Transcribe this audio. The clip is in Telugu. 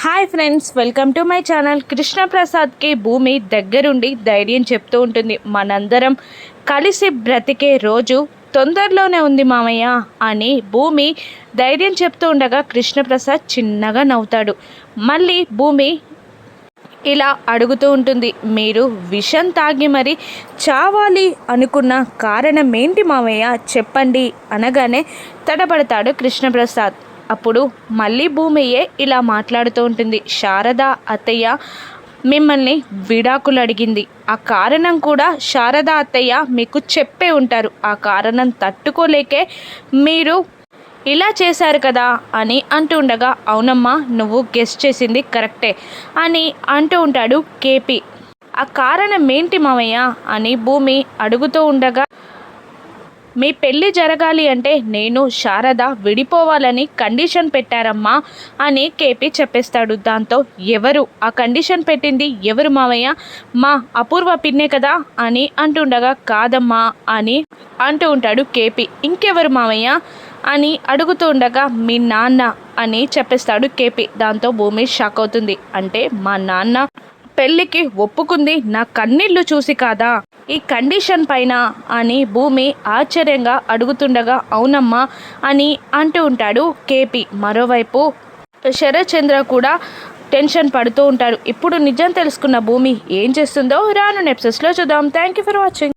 Hi friends, welcome to my channel. కృష్ణప్రసాద్కి భూమి దగ్గరుండి ధైర్యం చెప్తూ ఉంటుంది. మనందరం కలిసి బ్రతికే రోజు తొందరలోనే ఉంది మామయ్య అని భూమి ధైర్యం చెప్తూ ఉండగా కృష్ణప్రసాద్ చిన్నగా నవ్వుతాడు. మళ్ళీ భూమి ఇలా అడుగుతూ ఉంటుంది, మీరు విషం తాగి మరి చావాలి అనుకున్న కారణం ఏంటి మామయ్య చెప్పండి అనగానే తడబడతాడు కృష్ణప్రసాద్. అప్పుడు మళ్ళీ భూమియే ఇలా మాట్లాడుతూ ఉంటుంది, శారద అత్తయ్య మిమ్మల్ని విడాకులు అడిగింది. ఆ కారణం కూడా శారద అత్తయ్య మీకు చెప్పే ఉంటారు. ఆ కారణం తట్టుకోలేకే మీరు ఇలా చేశారు కదా అని అంటూ ఉండగా, అవునమ్మా నువ్వు గెస్ట్ చేసింది కరెక్టే అని అంటూ ఉంటాడు కేపీ. ఆ కారణం ఏంటి మామయ్య అని భూమి అడుగుతూ ఉండగా, మీ పెళ్ళి జరగాలి అంటే నేను శారద విడిపోవాలని కండిషన్ పెట్టారమ్మా అని కేపీ చెప్పేస్తాడు. దాంతో ఎవరు ఆ కండిషన్ పెట్టింది ఎవరు మావయ్య? మా అపూర్వ పిన్నే కదా అని అంటుండగా, కాదమ్మా అని అంటూ ఉంటాడు కేపీ. ఇంకెవరు మావయ్య అని అడుగుతూ ఉండగా, మీ నాన్న అని చెప్పేస్తాడు కేపీ. దాంతో భూమి షాక్ అవుతుంది. అంటే మా నాన్న పెళ్ళికి ఒప్పుకుంది నా కన్నీళ్లు చూసి కాదా, ఈ కండిషన్ పైన అని భూమి ఆశ్చర్యంగా అడుగుతుండగా, అవునమ్మా అని అంటూ ఉంటాడు కేపీ. మరోవైపు శరత్ చంద్ర కూడా టెన్షన్ పడుతూ ఉంటారు. ఇప్పుడు నిజం తెలుసుకున్న భూమి ఏం చేస్తుందో రాను ఎపిసోడ్స్లో చూద్దాం. Thank you for watching.